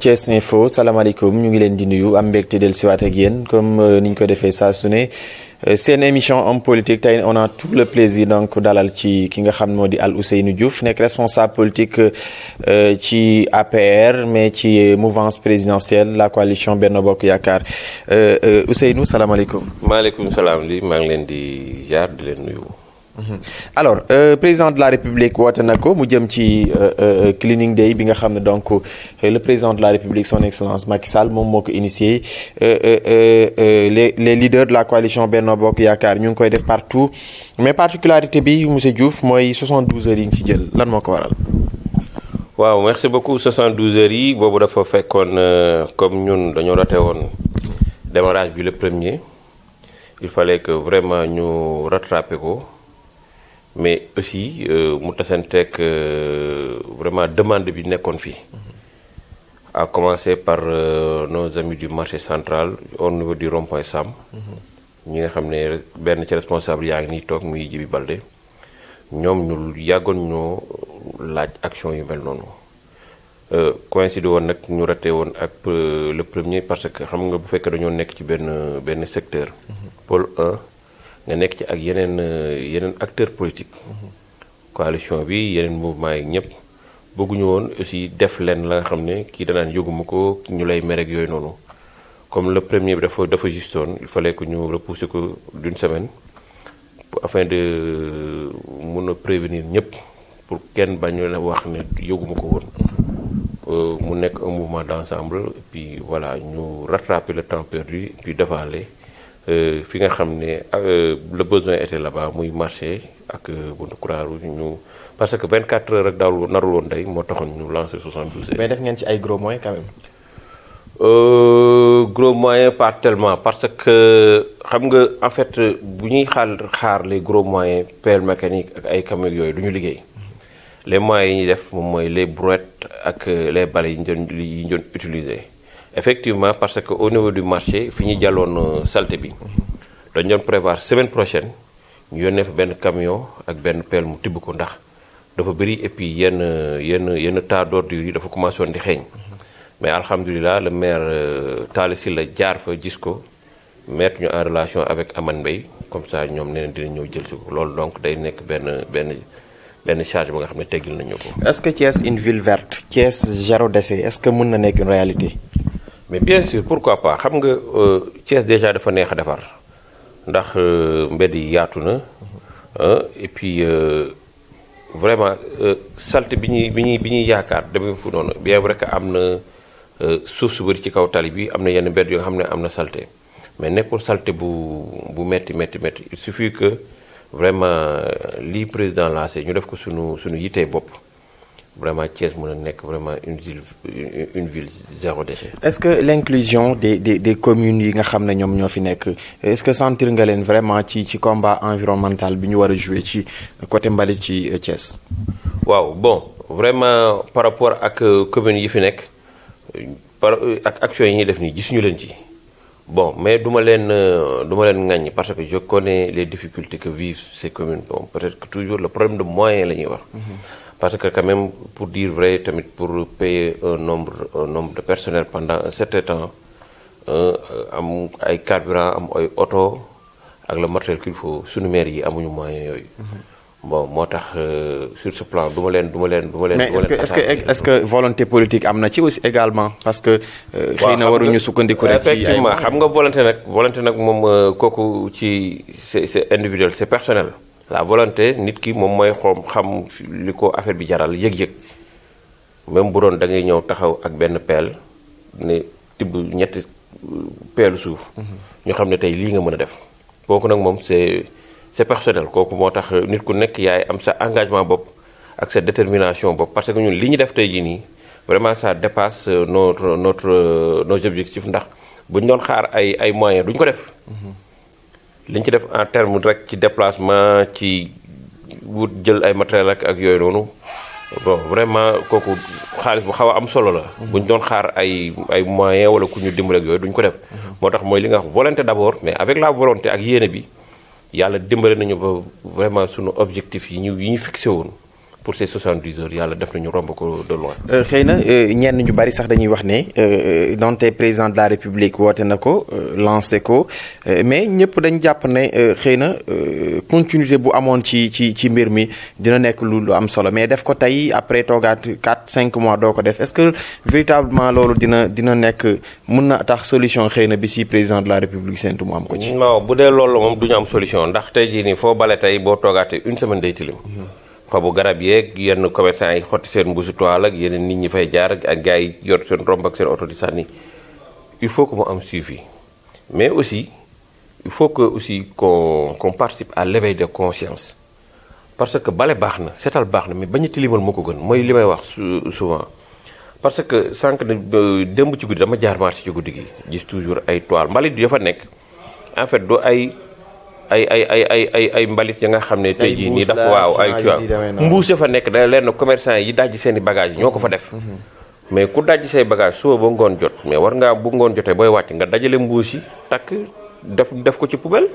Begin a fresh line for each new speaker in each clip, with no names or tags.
Thiès Info salaamaaleykum ñu ngi leen di nuyu am mbégte dellusiwaat ak yéen comme ni ñu ko defee saa su ne seen émission homme politique tey on a tout le plaisir donc dalal ci ki nga xam moo di Ousseynou Diouf nekk responsable politique ci APR mais ci mouvance présidentielle la coalition Benno Bokk Yaakaar Ousseynou salaamaaleykum.
maaleykum salaam li maa ngi leen di ziar di leen nuyu.
Alors président de la République woote na ko mu jëm ci cleaning day bi nga xam ne donc le président de la République son excellence Macky Sall moom moo ko initié les leaders de la coalition Benno Bokk Yaakaar ñu ngi koy def partout mais particularité bi monsieur Diouf mooy 72 heures yi nga ci jël lan moo ko waral.
waaw merci beaucoup 72 heures yi boobu dafa fekkoon comme ñun dañoo raté woon démarrage bi le premier il fallait que vraiment ñu rattrapé ko. mais aussi mu tasanteeg vraiment demande bi nekkoon fii à commencer par nos amis du marché central au niveau du rond-point Sam ñi nga xam ne benn ci responsable yaa ngi nii toog muy Jibi Balde ñoom ñu yàggoon ñoo laaj action yu mel noonu coïncide woon nag ñu raté woon ak le premier parce que xam nga bu fekkee dañoo nekk ci benn secteur pôle 1 nga nekk ci ak yeneen acteur politique coalition bi yeneen mouvement yi ñëpp bëgguñu woon aussi def leen la nga xam ne kii danaan yëguma ko ñu lay merek yooyu noonu comme le premier bi dafa justoon il fallait que ñu repousser ko d'une semaine afin de mun a prévenir ñëpp pour kenn bañu la wax ne yëguma ko woon mu nekk un mouvement d'ensemble et puis voilà ñu rattraper le temps perdu et puis defaale fi nga xam ne le besoin était là-bas muy marché ak buntu Croix-Rouge ñu parce que 24 heures rek daawul narul woon day moo taxoon ñu lancé 72 heures.
mais def ngeen ci ay gros moyens quand même.
Gros moyens pas tellement parce que xam nga en fait bu ñuy xaar les gros moyens pelle mécanique ak ay camions yooyu du ñu liggéey les moyens yi ñuy def moom mooy les brouettes ak les balais yi ñu doon utiliser. effectivement parce que au niveau du marché fi ñu jàlloon saleté bi dañu doon prévoir semaine prochaine ñu yónnee fa benn camion ak benn pelle mu tibb ko ndax dafa bëri et puis yenn tas d'ordures yi dafa commencé woon di xeeñ mais alhamdulilah le maire Talla Sylla jaar fa gis ko mettre ñu en relation avec Amane Mbaye comme ça ñoom nee na dina ñëw jël si ko loolu donc day nekk benn charge ba nga xam ne teggil nañu ko.
est-ce que Thiès une ville verte Thiès zéro déchet est-ce que mën na nekk une réalité.
mais bien sûr pourquoi pas xam nga Thiès déjà dafa neex a defar ndax mbedd yi yaatu na et puis vraiment saleté bi ñuy yaakaar demee fu noonu bien vrai que am na suuf su bëri ci kaw tali bi am na yenn mbedd yoo xam ne am na saleté mais nekkul saleté bu metti il suffit que vraiment lii président lancé ñu def ko suñu yitee bopp. vraiment Thiès mën a nekk vraiment une ville zéro déchet.
est-ce que l'inclusion des communes yi nga xam ne ñoom ñoo fi nekk est-ce que sentir nga leen vraiment ci combat environnemental bi ñu war a jouer ci côté mbalit ci Thiès.
waaw bon vraiment par rapport ak communes yi fi nekk ak action yi ñuy def nii gisuñu leen ci bon mais du ma leen ŋaññi parce que je connais les difficultés que vivent ces communes bon peut-être que toujours le problème de moyens la ñuy wax. parce que quand même pour dire vrai tamit pour payer un nombre de personnel pendant un certain temps am ay carburant am ay oto ak le matériel qu'il faut suñu maire yi amuñu moyens yooyu. bon moo tax sur ce plan du ma leen.
mais est-ce que volonté politique am na ci aussi également parce que. xëy na waruñu sukkandiku rek. ci ay
effectivement xam nga volonté nag moom kooku ci c'est individuel c'est personnel. la volonté nit ki moom mooy xam li ko affaire bi jaral yëg-yëg même bu doon da ngay ñëw taxaw ak benn pelle ne tibb ñetti peelu suuf. ñu xam ne tey lii nga mën a def kooku nag moom c'est personnel kooku moo tax nit ku nekk yaay am sa engagement bopp ak sa détermination bopp parce que ñun li ñu def tey jii nii vraiment ça dépasse nos objectifs ndax bu ñu doon xaar ay moyens duñ ko def. li ñu ci def en terme rek ci déplacement ci wut jël ay matériel ak yooyu noonu bon vraiment kooku xaalis bu xaw a am solo la. bu ñu doon xaar ay moyens wala ku ñu dimbali ak yooyu duñ ko def. moo tax mooy li nga wax volonté d'abord mais avec la volonté ak yéene bi yàlla dimbale nañu ba vraiment sunu objectif yi ñu fixé woon pour ces 70 heures yàlla def nañu romb ko de loin.
xëy na ñenn ñu bari sax dañuy wax ne donte président de la république woote na ko lancé ko mais ñëpp dañ jàpp ne xëy na continuité bu amoon ci mbir mi dina nekk lu am solo mais def ko tey après toogaat 4-5 mois doo ko def est-ce que véritablement loolu dina nekk mën na tax solution xëy na bi si président de la république séntu mu am ko ci.
non bu dee loolu moom du ñu am solution ndax tey jii nii foo bale tey boo toogaatee une semaine day tilim. xobu garab yeeg yenn commerçant yi xotti seen mbuusu toile ak yeneen nit ñi fay jaar ak gars yi yor seen romb ak seen oto di sànni il faut que mu am suivi mais aussi il faut que aussi qu'on participe à l'éveil de conscience parce que bale baax na seetal baax na mais bañ a tilimal moo ko gën mooy li may wax souvent parce que sànq ne démb ci guddi dama jaar marché ci guddi gi gis toujours ay toile mbalit yu fa nekk en fait du ay mbalit ya nga xam ne tey jii nii dafa waaw ay mbuus fa nekk da leen na commerçant yi dajji seen i bagage ñoo ko fa def mais ku dajji say bagage suba ba ngoon jot mais war ngaa bu ngoon jotee booy wàcc nga dajale mbuus yi takk def ko ci poubelle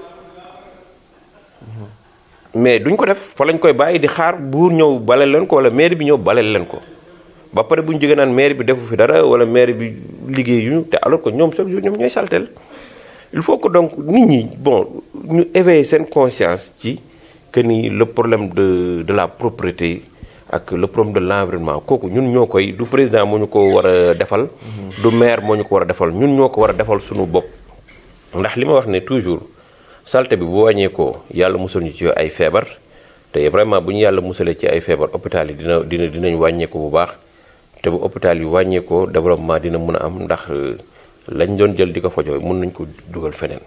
mais duñ ko def fa lañ koy bàyyi di xaar buur ñëw baleel leen ko wala maire bi ñëw baleel leen ko ba pare bu ñu jógee naan maire bi defu fi dara wala maire bi liggéeyuñu te alors que ñoom chaque jour ñoom ñooy saltel il faut que donc nit ñi bon ñu éveiller seen conscience ci que ni le problème de la propreté ak le problème de l'environnement kooku ñun ñoo koy du président moo ñu ko war a defal. du maire moo ñu ko war a defal ñun ñoo ko war a defal suñu bopp. ndax li ma wax ne toujours saleté bi bu wàññeekoo yàlla musal ñu ci ay feebar te vraiment bu ñu yàlla musalee ci ay feebar hôpital yi dinañ wàññeeku bu baax te bu hôpital yi wàññeekoo développement dina mën a am ndax. lañ doon jël di ko fajoo mën nañ ko dugal feneen.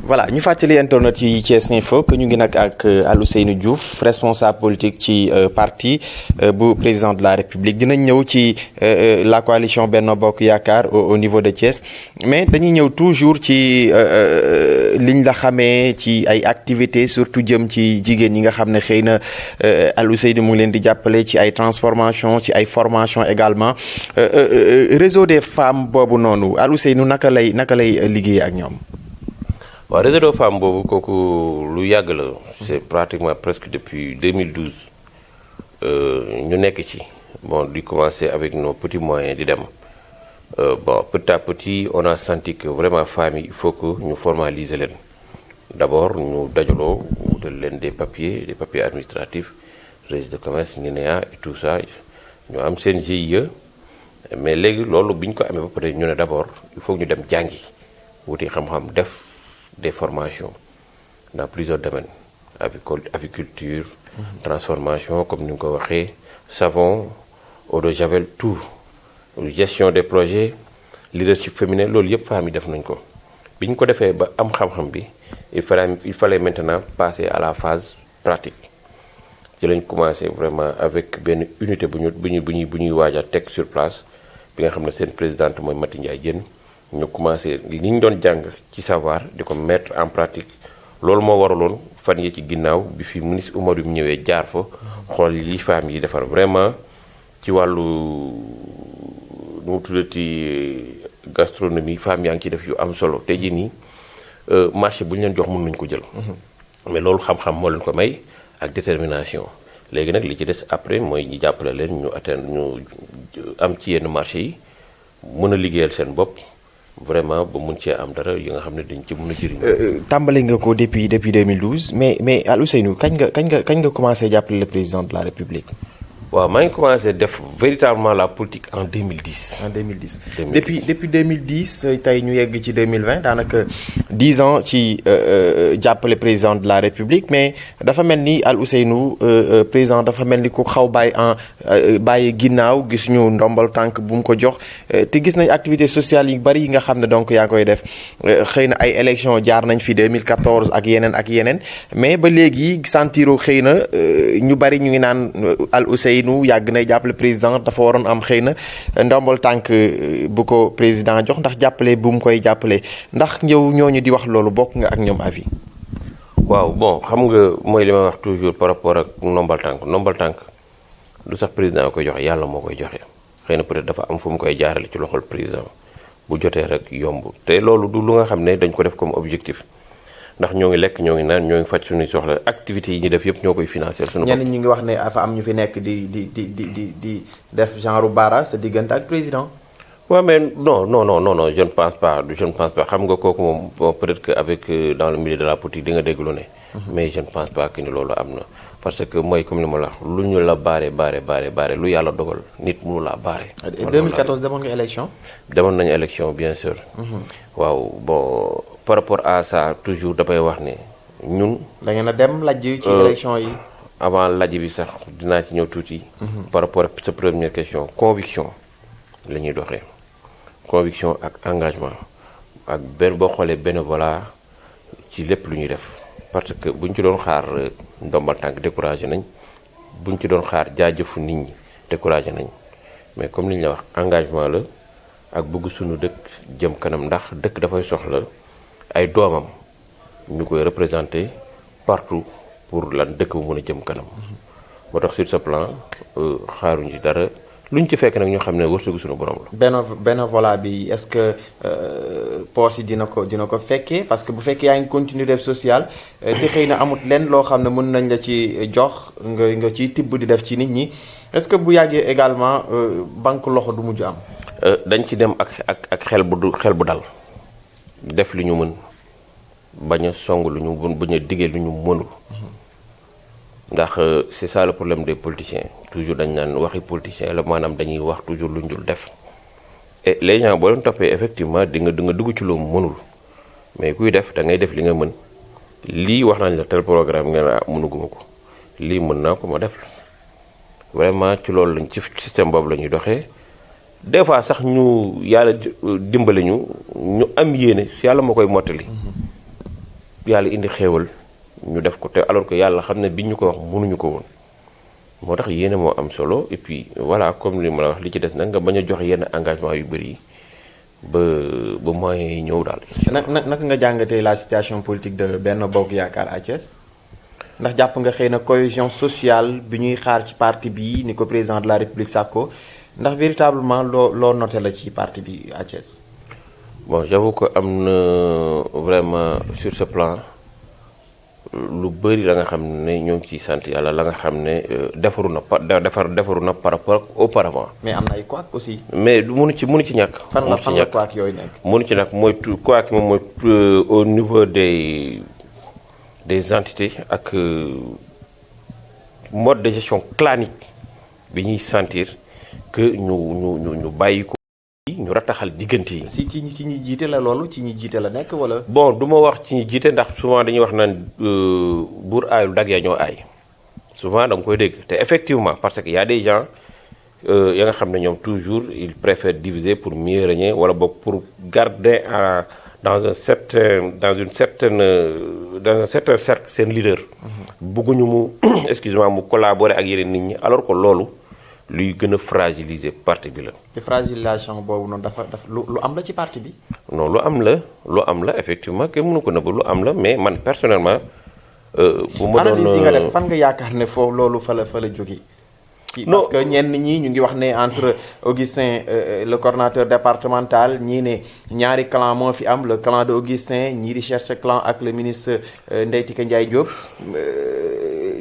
voilà ñu fàttali internet yi Thiès Info que ñu ngi nag ak Alioune Diouf responsable politique ci parti bu président de la République dinañ ñëw ci la coalition Benno Bokk Yaakaar au niveau de Thiès mais dañuy ñëw toujours ci liñ la xamee ci ay activités surtout jëm ci jigéen ñi nga xam ne xëy na Alioune mu ngi leen di jàppale ci ay transformation ci ay formation également réseau des femmes boobu noonu. Seynou naka lay liggéeyee ak ñoom.
waaw réseau de femmes boobu kooku lu yàgg la c'est pratiquement presque depuis 2012 ñu nekk ci bon di commencer avec nos petits moyens di dem bon petit à petit on a senti que vraiment femmes yi il faut que ñu formaliser leen d'abord ñu dajaloo wutal leen des papiers administratifs registre de commerce NINEA et tout ça ñu am seen GIE. mais léegi loolu bi ñu ko amee ba pare ñu ne d'abord il faut ñu dem jàngi wuti xam-xam def des formations dans plusieurs domaines aviculture transformation comme ni nga ko waxee savon eau de javel tout gestion des projets leadership féminin loolu yëpp femmes yi def nañ ko bi ñu ko defee ba am xam-xam bi il fallait maintenant passer à la phase pratique ci lañ commencé vraiment avec benn unité bu ñuy waaj a teg sur place bi nga xam ne seen présidente mooy Mati Ndiaye Diène ñu commencé li ñu doon jàng ci savoir di ko mettre en pratique loolu moo waraloon fan yi ci ginnaaw bi fi ministre Oumarou bi ñëwee jaar fa xool yi femmes yi defar vraiment ci wàllu nu mu tuddati gastronomie femmes yaa ngi ci def yu am solo tey jii nii marché bu ñu leen jox mën nañu ko jël mais loolu xam-xam moo leen ko may ak détermination léegi nag li ci des après mooy ñu jàppale leen ñu atteindre ñu am ci yenn marché yi mën a liggéeyal seen bopp vraiment ba mun cee am dara yi nga xam ne dañ ci mën a jëriñ.
tàmbali nga ko depuis 2012 mais Alioune kañ nga commencé jàppale le président de la République.
waaw maa ngi commencé def véritablement la politique en 2010.
en 2010 depuis 2010 tey ñu yegg ci 2020 daanaka 10 ans ci jàppale président de la République mais dafa mel ni Alioune président dafa mel ni ku xaw bàyyi ginnaaw gis ñu ndombal tànk bu mu ko jox te gis nañ activité sociale yu bari yi nga xam ne donc yaa koy def xëy na ay élections jaar nañ fi 2014 ak yeneen mais ba léegi sentiro xëy na ñu bari ñu ngi naan Alioune yàgg na jàppale président dafa waroon am xëy na ndombal tànk bu ko président jox ndax jàppale bu mu koy jàppale ndax ñëw ñooñu di wax loolu bokk nga ak ñoom avis.
waaw bon xam nga mooy li ma wax toujours par rapport ak ndombal tànk du sax président koy joxe yàlla moo koy joxe xëy na peut-être dafa am fu mu koy jaarale ci loxol président bu jotee rek yomb te loolu du lu nga xam ne dañ ko def comme objectif ndax ñoo ngi lekk ñoo ngi naan ñoo ngi faj suñuy soxla activités yi ñu def yëpp ñoo koy financer suñu bopp.
ñenn ñi ngi wax ne dafa am ñu fi nekk di def genre bara sa diggante ak président.
waaw mais non je ne pense pas xam nga kooku moom bon peut-être que avec dans le milieu de la politique di nga dégg lu ne. mais je ne pense pas que ni loolu am na parce que mooy comme ni ma la wax lu ñu la baare lu yàlla dogal nit mënu laa baare.
2014 demoon nga élection.
demoon nañu élection bien sûr. waaw bon par rapport à ça toujours damay wax ne ñun.
da ngeen a dem lajj ci élection yi.
avant lajj bi sax dinaa ci ñëw tuuti. par rapport ak sa première question conviction la ñuy doxee. conviction ak engagement ak boo xoolee bénévolat ci lépp lu ñuy def parce que buñ ci doon xaar ndombal tànk découragé nañ buñ ci doon xaar jaajëfu nit ñi découragé nañ mais comme li ñu la wax engagement la ak bëgg suñu dëkk jëm kanam ndax dëkk dafay soxla ay doomam ñu koy représenter partout pour lan dëkk bu mën a jëm kanam moo tax sur ce plan xaaruñ ci dara lu ñu ci fekk nag ñu xam ne wërsëgu suñu borom la.
bénévolat bi est-ce que poche yi dina ko fekkee parce que bu fekkee yaa ngi continuer def social te xëy na amut lenn loo xam ne mën nañ la ci jox nga ciy tibb di def ci nit ñi est-ce que bu yàggee également banque loxo du mujj am.
dañ ci dem ak xel bu dal def li ñu mën bañ a song lu ñu bañ a diggee lu ñu mënul. ndax c'est ça le problème des politiciens toujours dañ naan waxi politicien la maanaam dañuy wax toujours lu ñu dul def et les gens boo leen toppee effectivement di nga dugg ci loo mënul mais kuy def da ngay def li nga mën lii wax nañ la tel programme nga ne mënuguma ko lii mën naa ko ma def vraiment ci loolu lañ ci système boobu la ñuy doxee des fois sax ñu yàlla dimbali ñu am yéene yàlla moo koy mottali yàlla indi xéewal ñu def ko te alors que yàlla xam ne bi ñu ko wax mënuñu ko woon moo tax yéene moo am solo et puis voilà comme li ma la wax li ci des nag nga bañ a joxe yenn engagement yu bëri yi ba moyens yi ñëw daal.
naka nga jàngatee la situation politique de Benno Bokk Yaakaar à Thiès ndax jàpp nga xëy na cohésion sociale bi ñuy xaar ci parti bi ni ko président de la République sàkko ndax véritablement loo noté la ci parti bi à Thiès.
bon j'avoue que am na vraiment sur ce plan. lu bëri la nga xam ne ñoo ngi ciy sant yàlla la nga xam ne defaru na par rapport ak auparavant.
mais am na ay couac aussi.
mais mënu ci ñàkk.
fan la couac yooyu nekk.
mënu ci ñàkk mooy couac moom mooy au niveau des entités ak mode de gestion clanique bi ñuy sentir que ñu bàyyi ko. ñu rataxal diggante yi.
si ci ñi jiite la loolu ci ñi jiite la nekk wala.
bon du ma wax ci ñi jiite ndax souvent dañuy wax naan buur aayul dag yaa ñoo aay souvent da nga koy dégg te effectivement parce que y a des gens ya nga xam ne ñoom toujours ils préfèrent diviser pour mieux régner wala boog pour garder dans un certain cercle seen leader. bëgguñu mu excuse-moi mu collaborer ak yeneen nit ñi alors que loolu. luy gën a fragiliser parti bi la.
te fragilisation boobu noonu dafa lu am la ci parti bi.
non lu am la effectivement kenn mënu ko nëbb lu am la mais man personnellement. bu ma doon
analyse yi nga def fan nga yaakaar ne foofu loolu fa la jógee.
non
parce que ñenn ñi ñu ngi wax ne entre Augustin le coordonnateur départemental ñii ne ñaari clan moo fi am le clan de Augustin ñii di chercher clan ak le ministre Ndeye Tické Ndiaye Diop.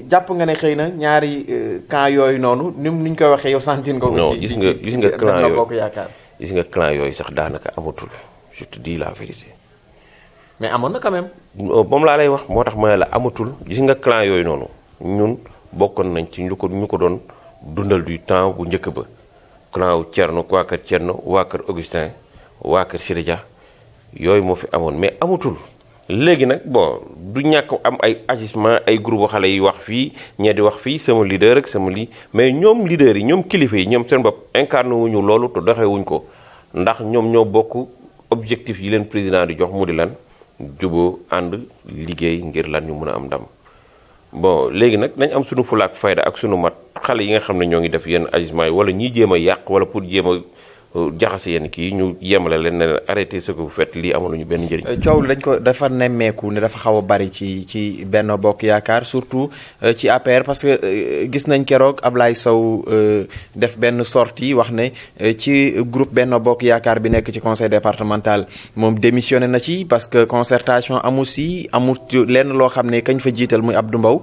jàpp nga ne xëy na ñaari camp yooyu noonu ni ñu koy waxee yow sentir nga ko.
non gis nga clan yooyu
Bokk Yaakaar.
gis nga clan yooyu sax daanaka amatul je te dis la vérité.
mais amoon na quand même.
moom laa lay wax moo tax ma ne la amatul gis nga clan yooyu noonu ñun bokkoon nañ ci ñu ko doon dundal du temps bu njëkk ba. clan wu Thierno waa kër Thierno waa kër Augustin waa kër Siré Dia yooyu moo fi amoon mais amatul. léegi nag bon du ñàkk am ay agissement ay groupe xale yi wax fii ñee di wax fii sama leader ak sama lii mais ñoom leader yi ñoom kilifa yi ñoom seen bopp incarné wuñu loolu te doxee wuñ ko ndax ñoom ñoo bokk objectif yi leen président di jox mu di lan juboo ànd liggéey ngir lan ñu mën a am ndam. bon léegi nag nañ am suñu fulaak fayda ak suñu mat xale yi nga xam ne ñoo ngi def yenn agissement yi wala ñiy jéem a yàq wala pour jéem a jaxase yenn kii ñu yemale leen ne arrêté ce que vous faites lii amaluñu benn njëriñ.
coow dañ ko dafa nemmeeku ne dafa xaw a bari ci Benno Bokk Yaakaar surtout ci APR parce que gis nañ keroog Ablaye Sow def benn sortie wax ne ci groupe Benno Bokk Yaakaar bi nekk ci conseil départemental moom démissionné na ci parce que concertation amu si amul lenn loo xam ne kañ fa jiital muy Abdou Mbow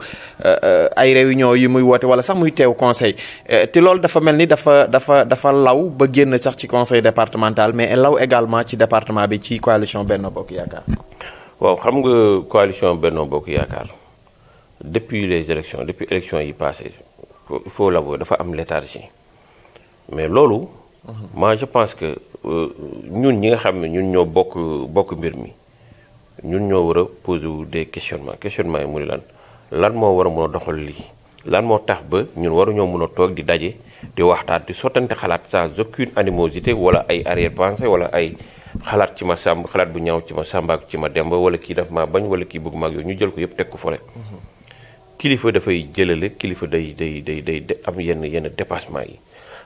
ay réunion yi muy woote wala sax muy teew conseil te loolu dafa mel ni dafa law ba génn sax ci conseil départemental mais law également ci département bi ci coalition Benno Bokk Yaakaar.
waaw xam nga coalition Benno Bokk Yaakaar depuis les élections depuis élections yi passées il faut l'avouer dafa am léthargie mais loolu. moi je pense que ñun ñi nga xam ne ñun ñoo bokk mbir mi ñun ñoo war a poser des questionnements yi mu ni lan moo war a mën a doxal lii lan moo tax ba ñun waruñoo mën a toog di daje di waxtaan di sottante xalaat sans aucune animosité wala ay arrière-pensée wala ay xalaat ci ma sàmb xalaat bu ñaaw ci ma sàmba ak ci ma demba wala kii daf maa bañ wala kii bëgg ma ak yooyu ñu jël ko yëpp teg ko fole kilifa dafay jëlale kilifa day am yenn dépassement yi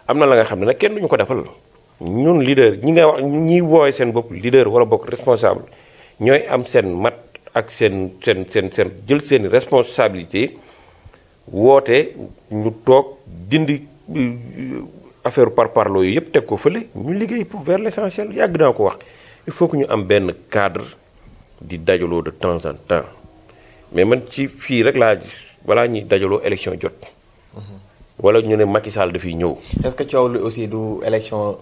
am na la nga xam ne nag kenn duñu ko defal ñun leader ñi nga wax ñiy woowe seen bopp leader wala bokk responsable ñooy am seen mat ak seen jël seen responsabilité woote ñu toog dindi affaire par parloo yi yëpp teg ko fële ñu liggéey pour vers l'essentiel yàgg naa ko wax il faut que ñu am benn cadre di dajaloo de temps en temps mais man ci fii rek laa gis balaa ñuy dajaloo élection jot wala ñu ne Macky Sall dafiy ñëw.
est-ce que coow li aussi du élection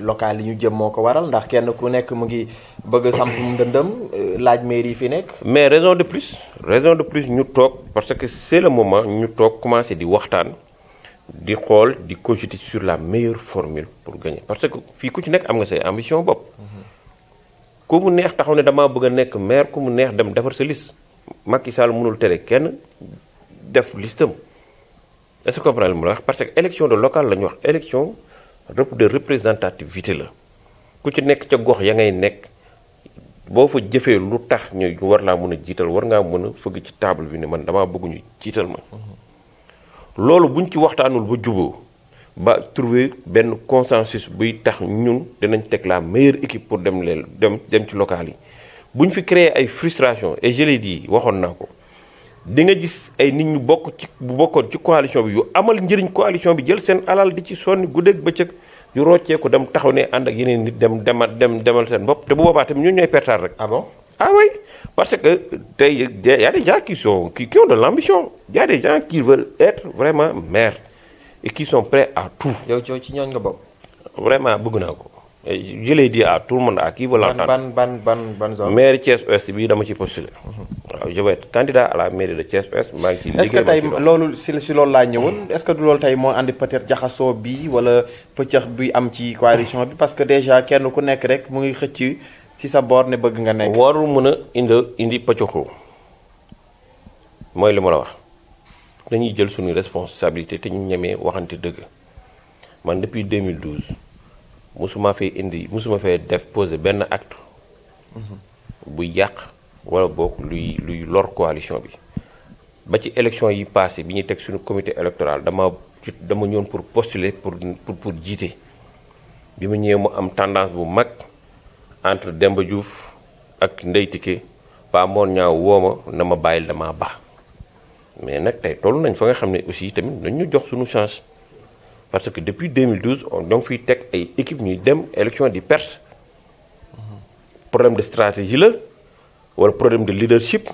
locale yi ñu jëm moo ko waral ndax kenn ku nekk mu ngi bëgg a samp ndëndëm laaj mairie yi fi nekk.
mais raison de plus ñu toog parce que c'est le moment ñu toog commencer di waxtaan di xool di cogiter sur la meilleure formule pour gagner parce que fii ku ci nekk am nga say ambition bopp. ku mu neex taxaw ne damaa bëgg a nekk maire ku mu neex dem defar sa liste Macky Sall mënul tere kenn def listam. est-ce que comprendre mu la wax parce que élection de locale la ñu wax élection de représentativité la ku ci nekk ca gox ya ngay nekk boo fa jëfee lu tax ñu war laa mën a jiital war ngaa mën a fëgg ci table bi ne man damaa bëgg ñu jiital ma loolu buñ ci waxtaanul ba juboo ba trouver benn consensus buy tax ñun dinañ teg la meilleure équipe pour dem ci locales yi buñ fi créer ay frustration et je l'ai dit waxoon naa ko di nga gis ay nit ñu bokkoon ci coalition bi yu amal njëriñ coalition bi jël seen alal di ci sonni guddeeg bëccëg yu roccee ko dem taxaw ne ànd ak yeneen nit demal seen bopp te bu boobaa tamit ñun ñooy pertaal rek.
ah bon
ah oui parce que tey y a des gens qui ont de l'ambition y a des gens qui veulent être vraiment maire et qui sont prêts à tout.
yow ci ñooñ nga bokk.
vraiment bëgg naa ko. je l'ai dit à tout le monde à qui veut l'entendre.
ban zone.
maire Thiès Ouest bi dama ci postulé. waaw je vais être candidat à la mairie de Thiès Ouest maa ngi ciy liggéey.
est-ce que tey loolu si loolu laa ñëwoon est-ce que du loolu tey moo andi peut-être jaxasoo bi wala pëccëx bi am ci coalition bi parce que déjà kenn ku nekk rek mu ngi xëcc ci sa boor ne bëgg nga nekk.
warul mën a indi pëccëxoo mooy li ma la wax dañuy jël suñu responsabilité te ñu ñemee waxante dëgg man depuis 2012. musuma fee def poser benn acte bu yàq wala boog luy lor coalition bi ba ci élection yi passé bi ñuy teg suñu comité électoral dama ñëwoon pour postuler pour jiite bi ma ñëwee mu am tendance bu mag entre Demba Diouf ak Ndeye Tické Pa Mor Ñaaw wooma na ma bàyyil dama baax mais nag tey toll nañ fa nga xam ne aussi tamit dañ ñu jox suñu chance parce que depuis 2012 on donc fiy teg ay équipe ñuy dem élection di perte problème de stratégie la wala problème de leadership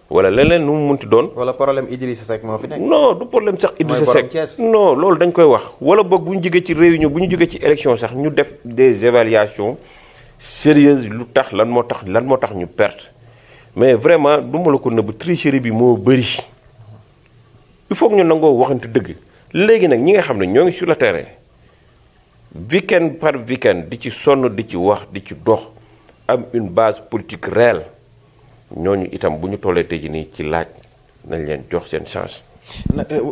wala leneen nu mu munti doon.
wala problème Idrissa Seck moo fi nekk.
non du problème sax Idrissa Seck non loolu dañ koy wax wala boog bu ñu jógee ci réunion bu ñu jógee ci élection sax ñu def des évaluations sérieuses lu tax lan moo tax ñu perte mais vraiment du ma la ko nëbb tricherie bi moo bëri il faut que ñu nangoo waxante dëgg. léegi nag ñi nga xam ne ñoo ngi sur le terrain week-end par week-end di ci sonn di ci wax di ci dox am une base politique réelle ñooñu itam bu ñu tollee tey jii nii ci laaj nañ leen jox seen chance.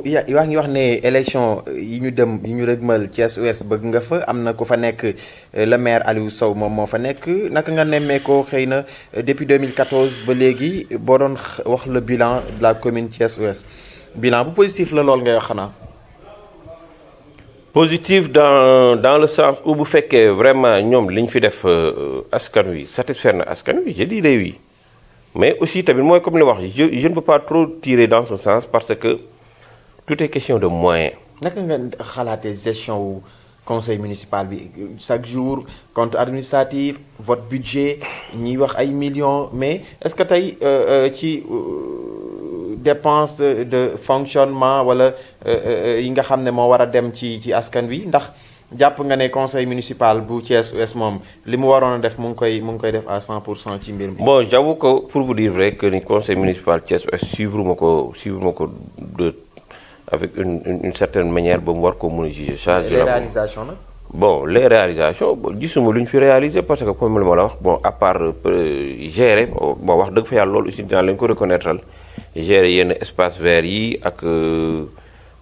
yaa ngi wax ne élection yi ñu rëgmal Thiès Ouest bëgg nga fa am na ku fa nekk le maire Aliou Sow moom moo fa nekk naka nga nemmee ko xëy na depuis 2014 ba léegi boo doon wax le bilan de la commune Thiès Ouest bilan bu positif la lool ngay wax xanaa.
positif dans le sens où bu fekkee vraiment ñoom li ñu fi def askan wi satisfaire na askan wi je dirais oui mais aussi tamit mooy comme li wax je ne veux pas trop tirer dans ce sens parce que tout est question de moyens.
naka nga xalaatee gestion wu conseil municipal bi chaque jour compte administratif vote budget ñiy wax ay millions mais est-ce que tey ci dépense de fonctionnement wala yi nga xam ne moo war a dem ci askan wi ndax jàpp nga ne conseil municipal bu Thiès Ouest moom li mu waroon a def mu ngi koy def à 100% ci mbir mi.
Bon j'avoue que pour vous dire vrai que ni conseil municipal Thiès Ouest suivre ma ko de avec une certaine manière ba mu war ko mën a juger. ça
les réalisations nag.
Bon les réalisations gisuma lu ñu fi réaliser parce que comme li ma la wax bon à part gérer bon wax dëgg fa yàlla loolu aussi dinaa leen ko reconnaître gérer yenn espace vert yi ak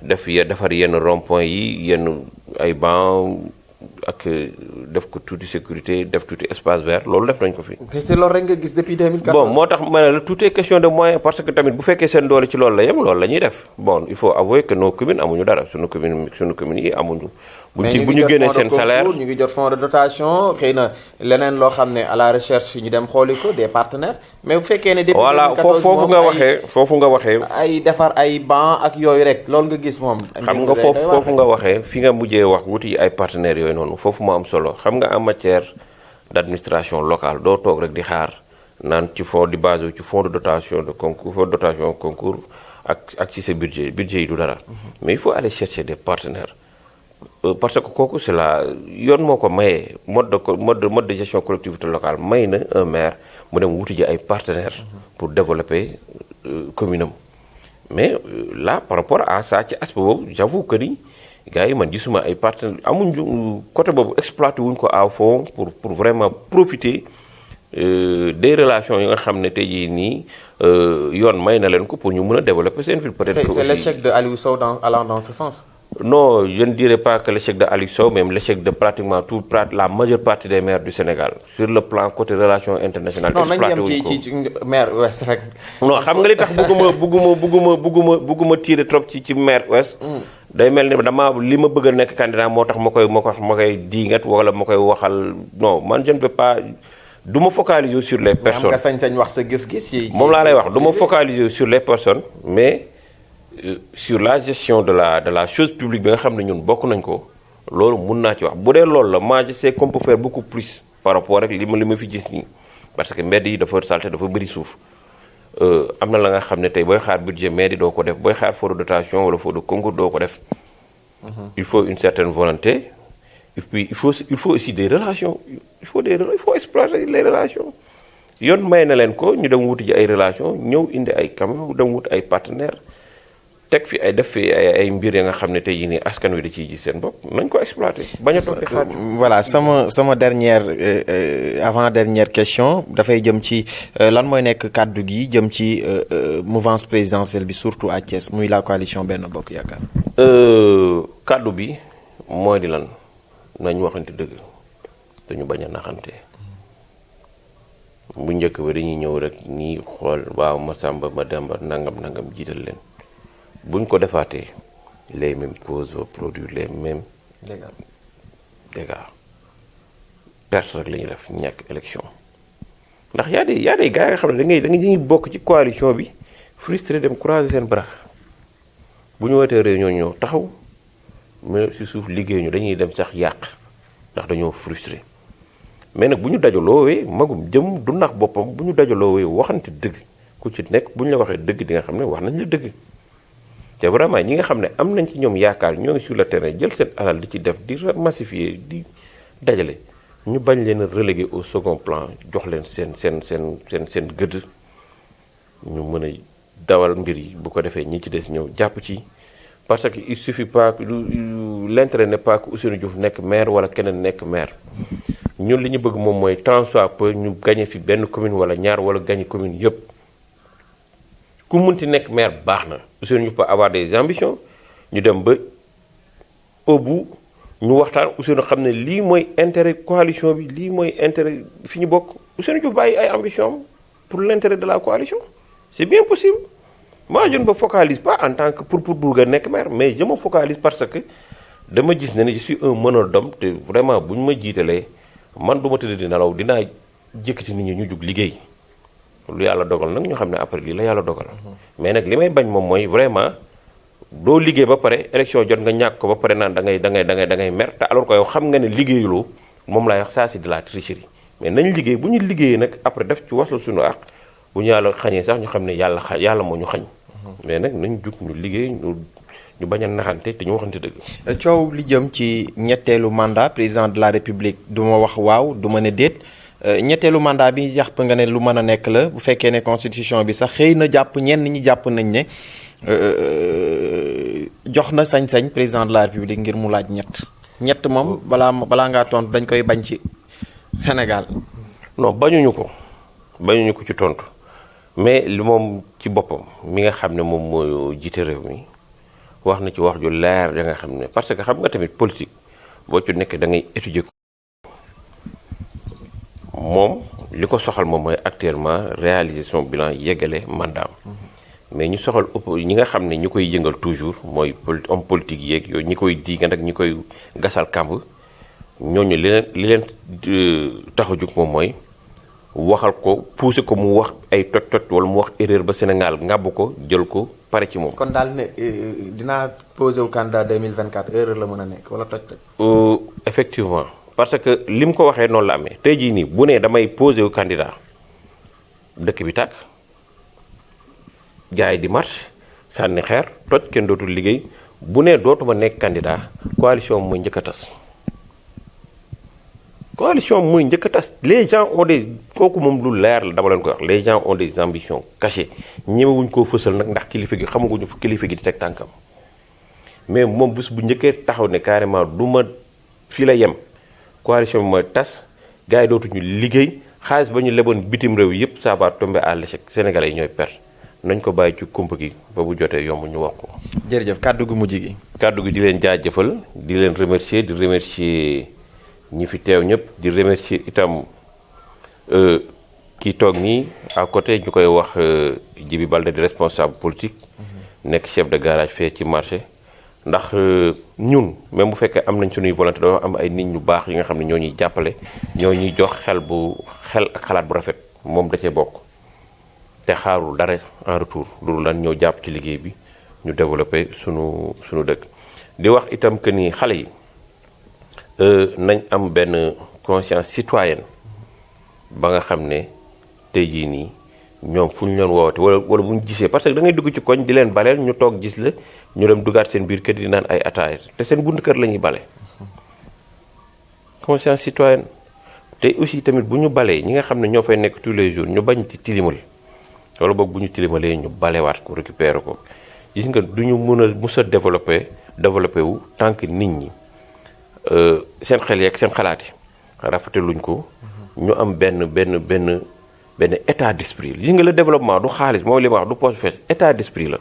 defar yenn rond-point yi yenn ay banc ak def ko tuuti sécurité def tuuti espace vert loolu def nañ ko fi.
te loolu rek nga gis depuis 2014.
bon moo tax ma ne la tout est question de moyens parce que tamit bu fekkee seen doole ci loolu la yem loolu la ñuy def bon il faut avouer que nos communes amuñu dara sunu communes yi amuñu. bu ñu génnee seen salaire
ñu ngi jot fonds de dotation xëy na leneen loo xam ne à la recherche ñu dem xooli ko des partenaires mais bu fekkee ne. depuis 2014
voilà foofu nga waxee.
ay defar ay banc ak yooyu rek loolu nga gis moom.
xam nga foofu nga waxee fi nga mujjee wax wuti ay partenaires yooyu noonu foofu moo am solo xam nga en matière d'administration locale doo toog rek di xaar naan ci fond di base ci fonds de dotation de concours fonds de dotation concours ak ci sa budget yi du dara mais il faut aller chercher des partenaires. Parce que kooku c'est la yoon moo ko mayee mode de gestion collectivité locale may na un maire mu dem wuti ji ay partenaires pour développer commune am mais là par rapport à ça ci aspect boobu j'avoue que ni gars yi man gisuma ay partenaires amuñu côté boobu exploité wuñ ko à fond pour vraiment profiter des relations yi nga xam ne tey jii nii yoon may na leen ko pour ñu mën a développer seen ville peut-être.
C'est l'échec de Aliou Sow allant dans ce sens.
Non, je ne dirais pas que l'échec de Aliou Sow, même l'échec de pratiquement la majeure partie des maires du Sénégal sur le plan côté relations internationales.
Non nañu yem ci maire ouest rek.
non xam nga li tax bëgguma tirer trop ci maire ouest. day mel ni dama li ma bëgg a nekk candidat moo tax ma koy diingat wala ma koy waxal non man je ne veux pas du ma focaliser sur les personnes.
am nga sañ-sañ wax sa gis-gis.
moom laa lay wax du ma focaliser sur les personnes mais. Sur la gestion de la chose publique bi nga xam ne ñun bokk nañ ko loolu mun naa ci wax bu dee loolu la moi je sais qu'on peut faire beaucoup plus par rapport ak li ma fi gis nii parce que mbedd yi dafa salté dafa bëri suuf am na la nga xam ne tey booy xaar budget mairie doo ko def booy xaar fonds de dotation wala fonds de concours doo ko def. Il faut une certaine volonté et puis il faut aussi des relations il faut exploiter les relations yoon may na leen ko ñu dem wuti ji ay relations ñëw indi ay camions dem wut ay partenaires. teg fi ay def fi ay mbir ya nga xam ne tey jii nii askan wi da ciy gis seen bopp nañ ko exploiter. bañ a toog di xaar.
voilà sama dernière avant dernière question dafay jëm ci lan mooy nekk kàddu gi jëm ci mouvance présidentielle bi surtout à Thiès muy la coalition Benno Bokk Yaakaar.
kàddu bi mooy di lan nañ waxante dëgg te ñu bañ a naxante bu njëkk ba dañuy ñëw rek ñii xool waaw ma sàmba ma demba nangam jiital leen. buñ ko defaatee les mêmes causes vont produire les mêmes dégâts perte rek la ñuy def ñàkk élection ndax y a des gars nga xam ne da ngay bokk ci coalition bi frustré dem croiser seen bras bu ñu wootee réunion ñëw taxaw mais si suuf liggéey ñu dañuy dem sax yàq ndax dañoo frustré mais nag bu ñu dajaloowee magum jëm du nax boppam bu ñu dajaloowee waxante dëgg ku ci nekk bu ñu la waxee dëgg di nga xam ne wax nañ la dëgg. te vraiment ñi nga xam ne am nañ ci ñoom yaakaar ñoo ngi sur le terrain jël seen alal di ci def di massifier di dajale ñu bañ leen reléguer au second plan jox leen seen gëdd ñu mën a dawal mbir yi bu ko defee ñi ci des ñëw jàpp ci parce que il suffit pas que l'intérêt n'est pas que Ousseynou Diouf nekk maire wala keneen nekk maire ñun li ñu bëgg moom mooy tant soit peu ñu gagné fi benn commune wala ñaar wala gagné commune yëpp. ku munti nekk maire baax na Ousseynou Diouf peut avoir des ambitions ñu dem ba au bout ñu waxtaan Ousseynou xam ne lii mooy intérêt coalition bi lii mooy intérêt fi ñu bokk Ousseynou Diouf bàyyi ay ambitions pour l'intérêt de la coalition c'est bien possible moi je ne me focalise pas en tant que pour bëgg a nekk maire mais je me focalise parce que dama gis ne je suis un meneur d'homme te vraiment bu ñu ma jiitalee man du ma tëdd di nelaw dinaa jëkkati nit ñi ñu jug liggéey lu yàlla dogal nag ñu xam ne après lii la yàlla dogal. mais nag li may bañ moom mooy vraiment doo liggéey ba pare élection jot nga ñàkk ko ba pare naan da ngay mer te alors que yow xam nga ne liggéeyuloo moom laay wax ça c'est de la tricherie mais nañ liggéey bu ñu liggéeyee nag après def ci waslu suñu àq bu ñu yàlla xañee sax ñu xam ne yàlla moo ñu xañ. mais nag nañ jug ñu liggéey ñu bañ a naxante te ñu waxante dëgg.
coow li jëm ci ñetteelu mandat président de la république du ma wax waaw du ma ne déet ñetteelu mandat bi jàpp nga ne lu mën a nekk la bu fekkee ne constitution bi sax xëy na jàpp ñenn ñi jàpp nañ ne jox na sañ-sañ président de la république ngir mu laaj ñett moom balaa ngaa tontu dañ koy bañ ci Sénégal.
non bañuñu ko ci tontu mais li moom ci boppam mi nga xam ne moom moo jiite réew mi. wax na ci wax ju leer da nga xam ne parce que xam nga tamit politique boo ci nekk da ngay étudier ko moom li ko soxal moom mooy actuellement réaliser son bilan yeggale mandat mais ñu soxal ñi nga xam ne ñu koy yëngal toujours mooy homme politique yeeg yooyu ñi koy diiga nag ñi koy gasal kàmb ñooñu li leen tax a jóg moom mooy waxal ko pousser ko mu wax ay toj wala mu wax erreur ba Sénégal ngàbb ko jël ko pare ci moom.
kon daal ne dinaa posé wu candidat 2024 erreur la mën a nekk wala toj.
effectivement parce que li mu ko waxee noonu la amee tey jii nii bu ne damay posé wu candidat dëkk bi tàkk gars yi di marche sànni xeer toj kenn dootul liggéey bu ne dootuma nekk candidat coalition mooy njëkk a tas. coalition muy njëkk a tas les gens ont des kooku moom lu leer la dama leen koy wax les gens ont des ambitions cachées ñemewuñ koo fësal nag ndax kilifa gi xamaguñu fu kilifa gi di teg tànkam mais moom bés bu njëkkee taxaw ne carrément du ma fii la yem coalition bi mooy tas gars yi dootuñu liggéey xaalis ba ñu leboon bitim réew yëpp ça va tomber à l'échec sénégalais yi ñooy perte nañ ko bàyyi ci kumpa gi ba bu jotee yomb ñu wax ko.
jërëjëf kàddu gu mujj gi.
kàddu gi di leen jaajëfal di leen remercier di remercier. ñi fi teew ñëpp di remercier itam kii toog nii à côté ñu koy wax Djibi Baldé di responsable politique nekk chef de garage fee ci marché ndax ñun même bu fekkee am nañ suñuy volonté dafa am ay nit ñu baax yi nga xam ne ñoo ñuy jàppale ñoo ñuy jox xel ak xalaat bu rafet moom da cee bokk te xaarul dara en retour loolu lan ñoo jàpp ci liggéey bi ñu développé sunu dëkk di wax itam que ni xale yi nañ am benn conscience citoyenne ba nga xam ne tey jii nii ñoom fu ñu leen woowate wala bu ñu gisee parce que da ngay dugg ci koñ di leen baleel ñu toog gis la ñu dem duggaat seen biir kër di naan ay ataaya te seen buntu kër la ñuy bale conscience citoyenne te aussi tamit bu ñu balee ñi nga xam ne ñoo fay nekk tous les jours ñu bañ ci tilimal wala boog bu ñu tilimalee ñu balewaat ko récupérer ko gis nga du ñu mën a mus a développé wu tant que nit ñi seen xel yeeg seen xalaat yi rafetaluñ ko ñu am benn état d'esprit gis nga le développement du xaalis mooy li ma wax du poche fees état d'esprit la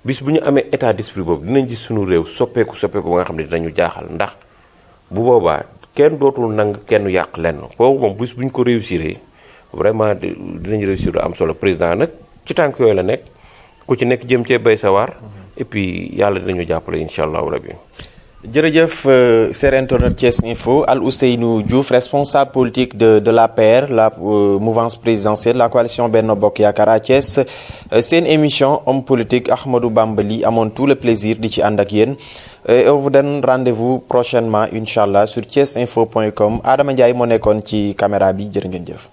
bis bu ñu amee état d'esprit boobu dinañ gis suñu réew soppeeku ba nga xam ne dinañu jaaxal ndax bu boobaa kenn dootul nang kenn yàq lenn kooku moom bis bu ñu ko réussir vraiment dinañ réussir lu am solo président nag ci tànk yooyu la nekk ku ci nekk jëm cee bay sa waar et puis yàlla dinañu jàppale incha allahu rabbi.
jërëjëf cher internet Thiès Info Al Ousseynou Diouf responsable politique de l'APR la mouvance présidentielle la coalition Benno Bokk Yaakaar à Thiès seen émission homme politique Ahmadou Bamba Ly amoon tout le plaisir di ci ànd ak yéen et on vous donne rendez-vous prochainement incha allah sur thiesinfo.com Adama Ndiaye moo nekkoon ci caméra bi jërë ngeen jëf.